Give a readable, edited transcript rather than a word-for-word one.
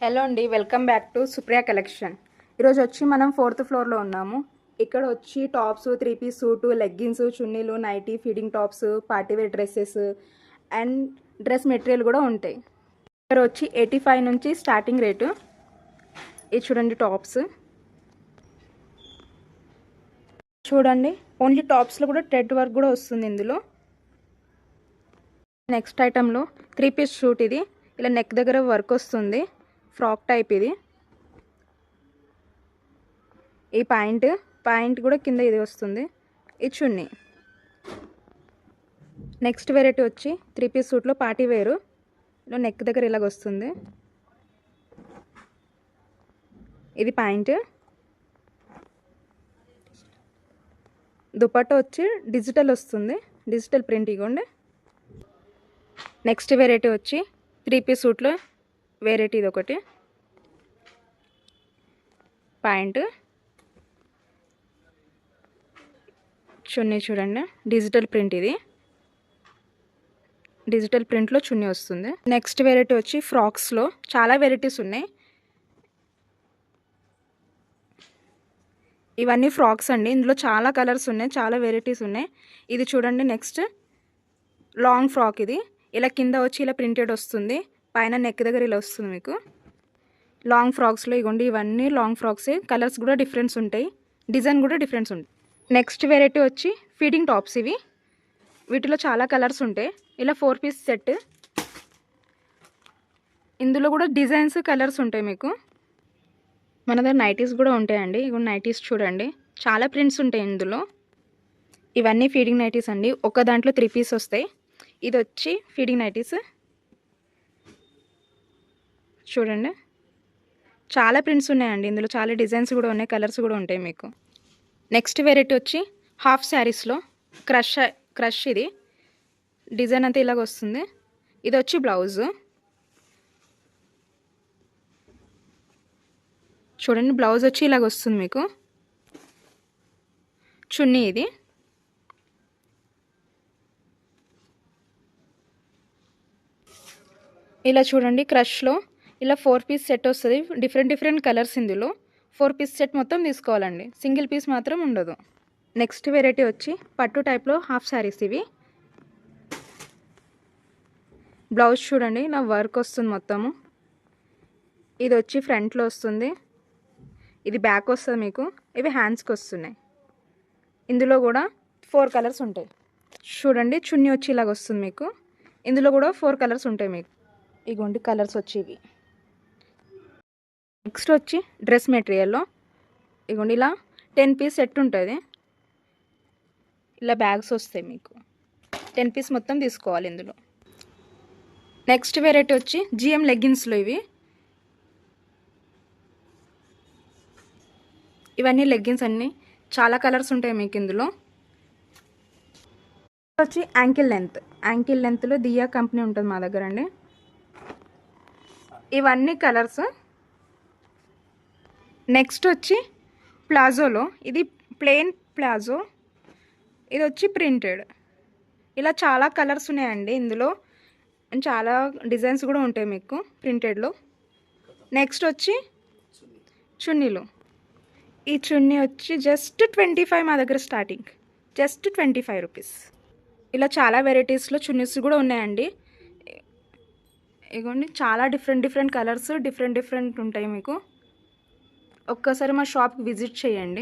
Hello అండి, welcome back to Supriya collection. ఈరోజు వచ్చి మనం 4th ఫ్లోర్లో ఉన్నాము. ఇక్కడ వచ్చి టాప్స్, 3 పీస్ సూటు, లెగ్గిన్స్, చున్నీలు, nightie, feeding tops, party wear dresses and dress material కూడా ఉంటాయి. ఇక్కడ వచ్చి 85 నుంచి స్టార్టింగ్ రేటు. ఇది చూడండి టాప్స్. చూడండి ఓన్లీ టాప్స్లో కూడా థ్రెడ్ వర్క్ కూడా వస్తుంది ఇందులో. నెక్స్ట్ ఐటెంలో 3 పీస్ సూట్. ఇది ఇలా నెక్ దగ్గర వర్క్ వస్తుంది, ఫ్రాక్ టైప్. ఇది ఈ పాయింట్ కూడా కింద ఇది వస్తుంది. ఇది చున్నీ. నెక్స్ట్ వెరైటీ వచ్చి 3 పీస్ సూట్లో పార్టీ వేరు. ఇలా నెక్ దగ్గర ఇలాగ వస్తుంది. ఇది పాయింట్. దుపట్టా వచ్చి డిజిటల్ వస్తుంది, డిజిటల్ ప్రింట్. ఇగోండి. నెక్స్ట్ వెరైటీ వచ్చి 3 పీస్ సూట్లో వెరైటీ. ఇది ఒకటి పాయింట్. చున్నీ చూడండి, డిజిటల్ ప్రింట్. ఇది డిజిటల్ ప్రింట్లో చున్నీ వస్తుంది. నెక్స్ట్ వెరైటీ వచ్చి ఫ్రాక్స్లో చాలా వెరైటీస్ ఉన్నాయి. ఇవన్నీ ఫ్రాక్స్ అండి. ఇందులో చాలా కలర్స్ ఉన్నాయి, చాలా వెరైటీస్ ఉన్నాయి. ఇది చూడండి నెక్స్ట్ లాంగ్ ఫ్రాక్. ఇది ఇలా కింద వచ్చి ఇలా ప్రింటెడ్ వస్తుంది, పైన నెక్ దగ్గర ఇలా వస్తుంది మీకు. లాంగ్ ఫ్రాక్స్లో ఇగోండి, ఇవన్నీ లాంగ్ ఫ్రాక్సే. కలర్స్ కూడా డిఫరెన్స్ ఉంటాయి, డిజైన్ కూడా డిఫరెన్స్ ఉంటాయి. నెక్స్ట్ వెరైటీ వచ్చి ఫీడింగ్ టాప్స్. ఇవి వీటిలో చాలా కలర్స్ ఉంటాయి. ఇలా 4 పీస్ సెట్. ఇందులో కూడా డిజైన్స్, కలర్స్ ఉంటాయి మీకు. మన దగ్గర నైటీస్ కూడా ఉంటాయండి. ఇగో నైటీస్ చూడండి, చాలా ప్రింట్స్ ఉంటాయి ఇందులో. ఇవన్నీ ఫీడింగ్ నైటీస్ అండి. ఒక దాంట్లో 3 పీస్ వస్తాయి. ఇది వచ్చి ఫీడింగ్ నైటీస్. చూడండి చాలా ప్రింట్స్ ఉన్నాయండి ఇందులో, చాలా డిజైన్స్ కూడా ఉన్నాయి, కలర్స్ కూడా ఉంటాయి మీకు. నెక్స్ట్ వెరైటీ వచ్చి హాఫ్ శారీస్లో క్రష్. ఇది డిజైన్ అంతా ఇలాగ వస్తుంది. ఇది వచ్చి బ్లౌజు. చూడండి బ్లౌజ్ వచ్చి ఇలాగ వస్తుంది మీకు. చున్నీ. ఇది ఇలా చూడండి క్రష్లో ఇలా 4 పీస్ సెట్ వస్తుంది. డిఫరెంట్ కలర్స్ ఇందులో. 4 పీస్ సెట్ మొత్తం తీసుకోవాలండి, సింగిల్ పీస్ మాత్రం ఉండదు. నెక్స్ట్ వెరైటీ వచ్చి పట్టు టైప్లో హాఫ్ శారీస్. ఇవి బ్లౌజ్ చూడండి నా వర్క్ వస్తుంది మొత్తము. ఇది వచ్చి ఫ్రంట్లో వస్తుంది, ఇది బ్యాక్ వస్తుంది మీకు. ఇవి హ్యాండ్స్కి వస్తున్నాయి. ఇందులో కూడా 4 కలర్స్ ఉంటాయి. చూడండి చున్నీ వచ్చి ఇలాగ వస్తుంది మీకు. ఇందులో కూడా 4 కలర్స్ ఉంటాయి మీకు. ఇగోండి కలర్స్ వచ్చి ఇవి. నెక్స్ట్ వచ్చి డ్రెస్ మెటీరియల్లో ఇగోండి ఇలా 10 పీస్ సెట్ ఉంటుంది. ఇలా బ్యాగ్స్ వస్తాయి మీకు. 10 పీస్ మొత్తం తీసుకోవాలి ఇందులో. నెక్స్ట్ వెరైటీ వచ్చి జిఎం లెగ్గిన్స్లో. ఇవన్నీ లెగ్గిన్స్ అన్నీ చాలా కలర్స్ ఉంటాయి మీకు ఇందులో. వచ్చి యాంకిల్ లెంత్లో దియా కంపెనీ ఉంటుంది మా దగ్గర అండి. ఇవన్నీ కలర్స్. నెక్స్ట్ వచ్చి ప్లాజోలో. ఇది ప్లెయిన్ ప్లాజో, ఇది వచ్చి ప్రింటెడ్. ఇలా చాలా కలర్స్ ఉన్నాయండి ఇందులో, చాలా డిజైన్స్ కూడా ఉంటాయి మీకు ప్రింటెడ్లో. నెక్స్ట్ వచ్చి చున్నీలు. ఈ చున్నీ వచ్చి జస్ట్ 25 మా దగ్గర స్టార్టింగ్, జస్ట్ 25 రూపీస్. ఇలా చాలా వెరైటీస్లో చున్నీస్ కూడా ఉన్నాయండి. ఇగోండి చాలా డిఫరెంట్ కలర్స్, డిఫరెంట్ ఉంటాయి మీకు. ఒక్కసారి మా షాప్కి విజిట్ చేయండి.